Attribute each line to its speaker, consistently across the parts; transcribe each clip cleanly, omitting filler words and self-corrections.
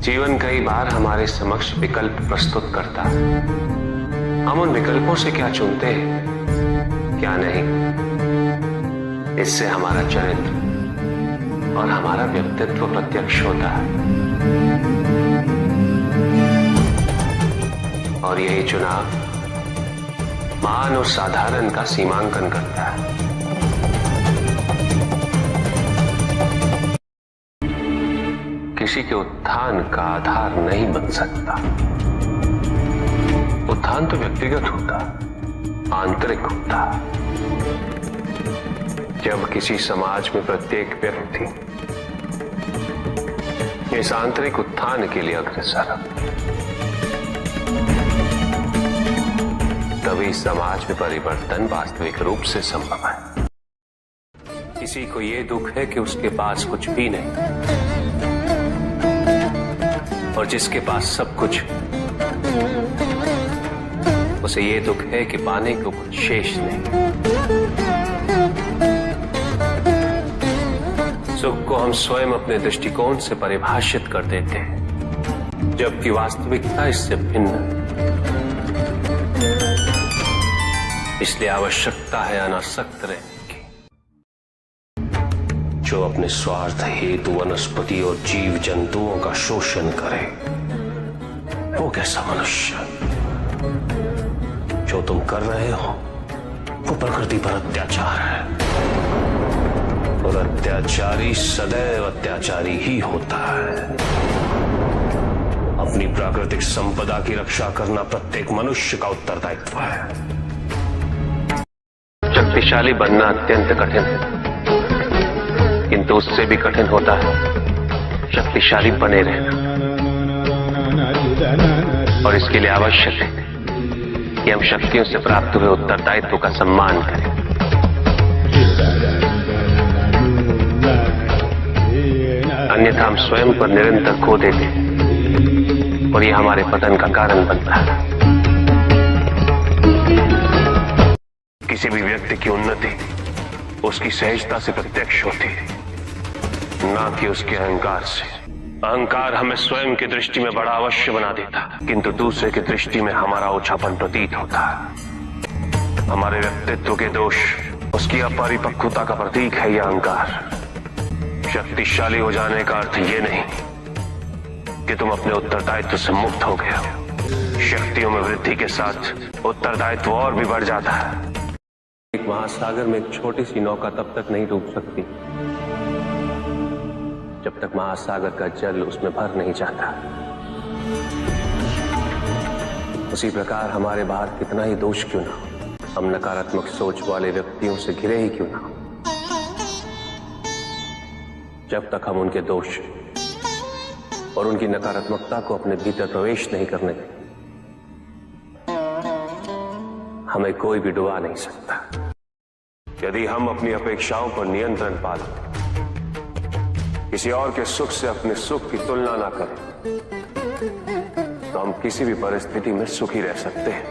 Speaker 1: जीवन कई बार हमारे समक्ष विकल्प प्रस्तुत करता है। हम उन विकल्पों से क्या चुनते हैं, क्या नहीं, इससे हमारा चरित्र और हमारा व्यक्तित्व प्रत्यक्ष होता है। और यही चुनाव महान और साधारण का सीमांकन करता है। किसी के उत्थान का आधार नहीं बन सकता। उत्थान तो व्यक्तिगत होता, आंतरिक होता। जब किसी समाज में प्रत्येक व्यक्ति इस आंतरिक उत्थान के लिए अग्रसर है, तभी समाज में परिवर्तन वास्तविक रूप से संभव है। किसी को यह दुख है कि उसके पास कुछ भी नहीं, और जिसके पास सब कुछ, उसे ये दुख है कि पाने को कुछ शेष नहीं। सुख को हम स्वयं अपने दृष्टिकोण से परिभाषित कर देते हैं, जबकि वास्तविकता इससे भिन्न है। इसलिए आवश्यकता है अनासक्त रहने की। जो अपने स्वार्थ हेतु वनस्पति और जीव जंतुओं का शोषण करे, वो कैसा मनुष्य? जो तुम कर रहे हो वो प्रकृति पर अत्याचार है, और अत्याचारी सदैव अत्याचारी ही होता है। अपनी प्राकृतिक संपदा की रक्षा करना प्रत्येक मनुष्य का उत्तरदायित्व है। शक्तिशाली बनना अत्यंत कठिन है, किंतु उससे भी कठिन होता है शक्तिशाली बने रहना। और इसके लिए आवश्यक है कि हम शक्तियों से प्राप्त हुए उत्तरदायित्व का सम्मान करें। अन्यथा हम स्वयं पर निरंतर खो देते हैं, और यह हमारे पतन का कारण बनता है। किसी भी व्यक्ति की उन्नति उसकी सहजता से प्रत्यक्ष होती है, ना कि उसके अहंकार से। अहंकार हमें स्वयं की दृष्टि में बड़ा अवश्य बना देता, किंतु दूसरे की दृष्टि में हमारा ओछापन प्रतीत होता है। हमारे व्यक्तित्व के दोष उसकी अपरिपक्वता का प्रतीक है यह अहंकार। शक्तिशाली हो जाने का अर्थ ये नहीं कि तुम अपने उत्तरदायित्व से मुक्त हो गए हो। शक्तियों में वृद्धि के साथ उत्तरदायित्व और भी बढ़ जाता है। एक महासागर में एक छोटी सी नौका तब तक नहीं डूब सकती जब तक महासागर का जल उसमें भर नहीं जाता। उसी प्रकार हमारे बाहर कितना ही दोष क्यों ना हो, हम नकारात्मक सोच वाले व्यक्तियों से घिरे ही क्यों ना हो, जब तक हम उनके दोष और उनकी नकारात्मकता को अपने भीतर प्रवेश नहीं करने दें, हमें कोई भी डुबा नहीं सकता। यदि हम अपनी अपेक्षाओं पर नियंत्रण पालें, किसी और के सुख से अपने सुख की तुलना ना करें, तो हम किसी भी परिस्थिति में सुखी रह सकते हैं।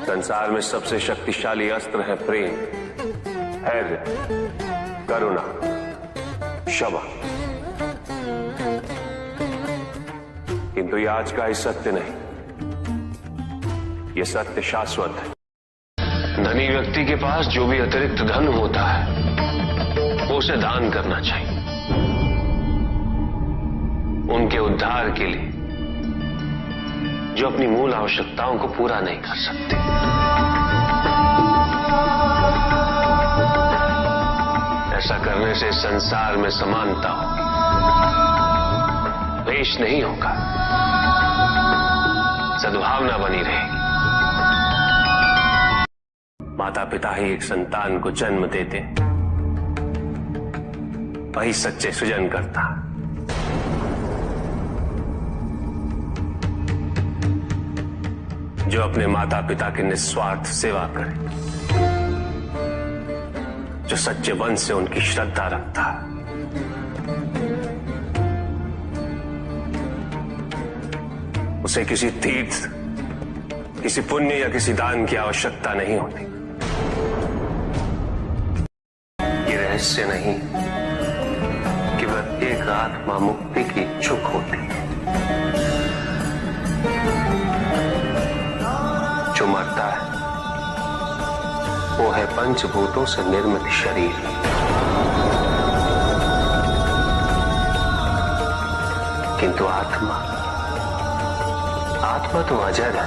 Speaker 1: संसार में सबसे शक्तिशाली अस्त्र है प्रेम, धैर्य, करुणा, क्षमा। किंतु ये आज का ही सत्य नहीं, ये सत्य शाश्वत है। धनी व्यक्ति के पास जो भी अतिरिक्त धन होता है वो उसे दान करना चाहिए, उनके उद्धार के लिए जो अपनी मूल आवश्यकताओं को पूरा नहीं कर सकते। ऐसा करने से संसार में समानता होगी, द्वेष नहीं होगा, सद्भावना बनी रहेगी। माता पिता ही एक संतान को जन्म देते, वही सच्चे सृजन करता। जो अपने माता पिता की निस्वार्थ सेवा करे, जो सच्चे मन से उनकी श्रद्धा रखता, उसे किसी तीर्थ, किसी पुण्य या किसी दान की आवश्यकता नहीं होती। ये रहस्य नहीं कि वह एक आत्मा मुक्ति की इच्छुक होती है। जो मरता है वो है पंचभूतों से निर्मित शरीर। किंतु आत्मा तो अजर है,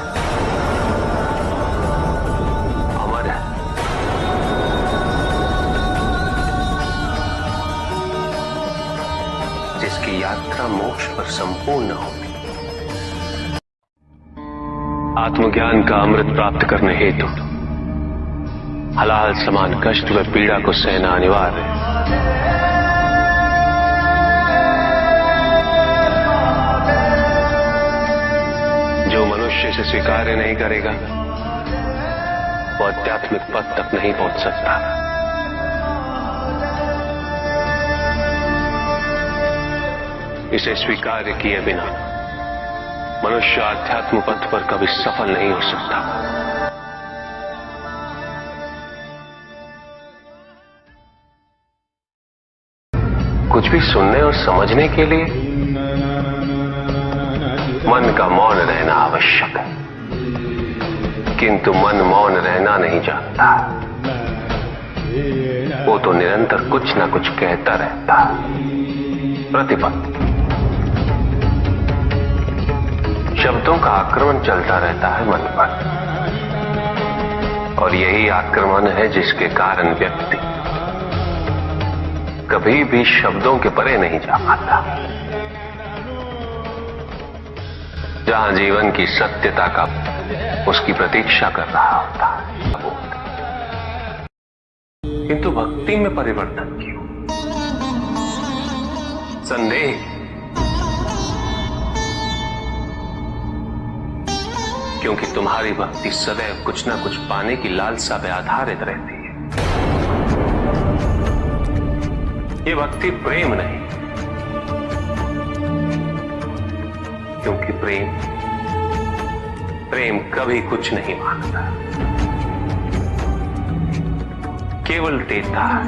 Speaker 1: अमर है। जिसकी यात्रा मोक्ष पर संपूर्ण होगी। आत्मज्ञान का अमृत प्राप्त करने हेतु हलाल समान कष्ट व पीड़ा को सहना अनिवार्य है। जो मनुष्य इसे स्वीकार्य नहीं करेगा वो आध्यात्मिक पद तक नहीं पहुंच सकता। इसे स्वीकार्य किए बिना मनुष्य आध्यात्म पथ पर कभी सफल नहीं हो सकता। कुछ भी सुनने और समझने के लिए मन का मौन रहना आवश्यक है, किंतु मन मौन रहना नहीं जानता। वो तो निरंतर कुछ ना कुछ कहता रहता। प्रतिपद शब्दों का आक्रमण चलता रहता है मन पर, और यही आक्रमण है जिसके कारण व्यक्ति कभी भी शब्दों के परे नहीं जा पाता। जहां जीवन की सत्यता का उसकी प्रतीक्षा कर रहा होता, किंतु भक्ति में परिवर्तन क्यों? संदेह, क्योंकि तुम्हारी भक्ति सदैव कुछ ना कुछ पाने की लालसा पे आधारित रहती है। ये भक्ति प्रेम नहीं, क्योंकि प्रेम कभी कुछ नहीं मांगता, केवल देता है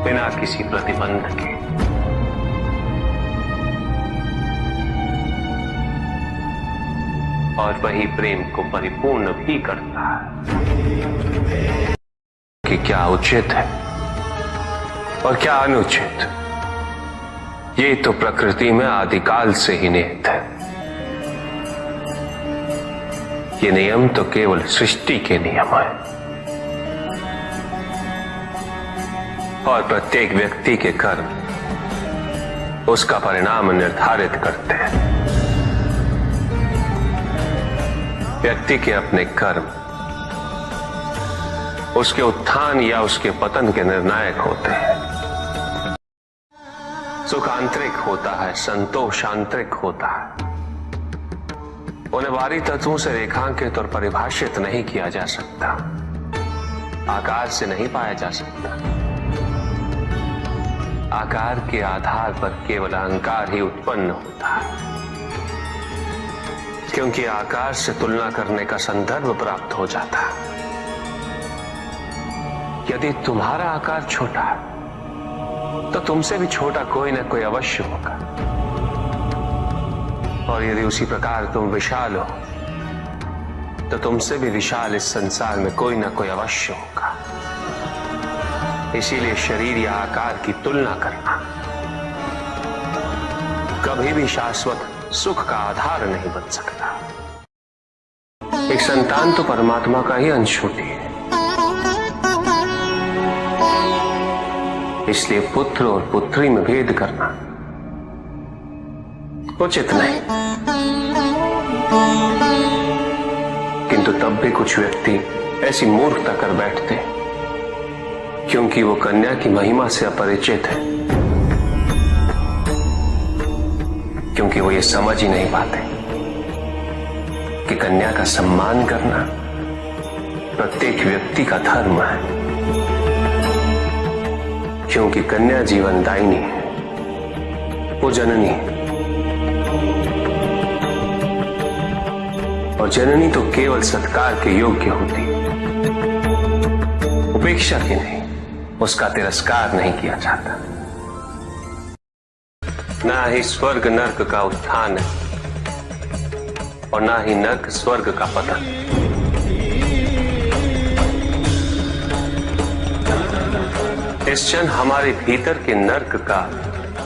Speaker 1: बिना किसी प्रतिबंध के। और वही प्रेम को परिपूर्ण भी करता है। कि क्या उचित है और क्या अनुचित, ये तो प्रकृति में आदिकाल से ही निहित है। ये नियम तो केवल सृष्टि के नियम है, और प्रत्येक व्यक्ति के कर्म उसका परिणाम निर्धारित करते हैं। व्यक्ति के अपने कर्म उसके उत्थान या उसके पतन के निर्णायक होते हैं। सुख आंतरिक होता है, संतोष आंतरिक होता है। उन्हें बाहरी तत्वों से रेखांकित और परिभाषित नहीं किया जा सकता, आकार से नहीं पाया जा सकता। आकार के आधार पर केवल अहंकार ही उत्पन्न होता है, क्योंकि आकार से तुलना करने का संदर्भ प्राप्त हो जाता है। यदि तुम्हारा आकार छोटा है तो तुमसे भी छोटा कोई ना कोई अवश्य होगा, और यदि उसी प्रकार तुम विशाल हो तो तुमसे भी विशाल इस संसार में कोई ना कोई अवश्य होगा। इसीलिए शरीर या आकार की तुलना करना कभी भी शाश्वत सुख का आधार नहीं बन सकता। एक संतान तो परमात्मा का ही अंश होती है, इसलिए पुत्र और पुत्री में भेद करना उचित नहीं। किंतु तब भी कुछ व्यक्ति ऐसी मूर्खता कर बैठते क्योंकि वो कन्या की महिमा से अपरिचित है, क्योंकि वो ये समझ ही नहीं पाते कि कन्या का सम्मान करना प्रत्येक व्यक्ति का धर्म है, क्योंकि कन्या जीवनदायिनी है, वो जननी है, और जननी तो केवल सत्कार के योग्य होती है, उपेक्षा की नहीं, उसका तिरस्कार नहीं किया जाता। ना ही स्वर्ग नर्क का उत्थान है और ना ही नर्क स्वर्ग का पतन। इस क्षण हमारे भीतर के नर्क का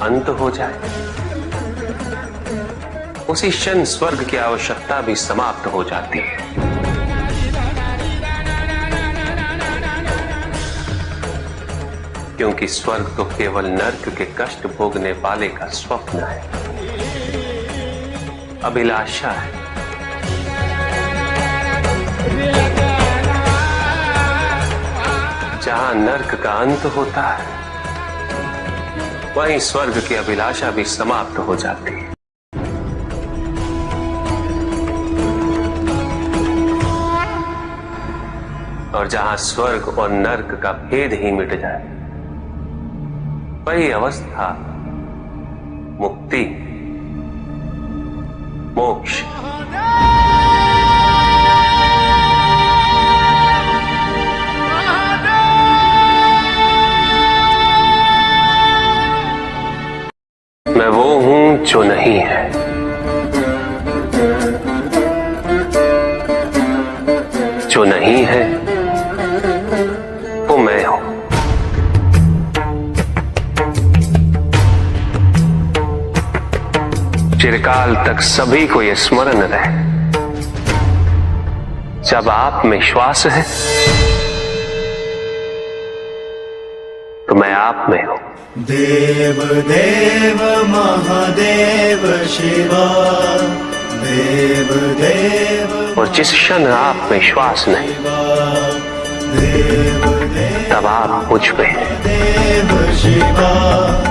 Speaker 1: अंत हो जाए, उसी क्षण स्वर्ग की आवश्यकता भी समाप्त हो जाती है। क्योंकि स्वर्ग तो केवल नर्क के कष्ट भोगने वाले का स्वप्न है, अभिलाषा है। जहां नर्क का अंत होता है, वहीं स्वर्ग की अभिलाषा भी समाप्त हो जाती है। और जहां स्वर्ग और नर्क का भेद ही मिट जाए, वही अवस्था मुक्ति, मोक्ष। मैं वो हूं जो नहीं है, जो नहीं है वो मैं हूं। चिरकाल तक सभी को यह स्मरण रहे, जब आप में श्वास है तो मैं आप में हूं।
Speaker 2: देव देव महादेव शिवा, देव देव।
Speaker 1: और जिस क्षण आप में श्वास नहीं,
Speaker 2: देव देव
Speaker 1: तब आप मुझ पे हैं।
Speaker 2: देव शिवा।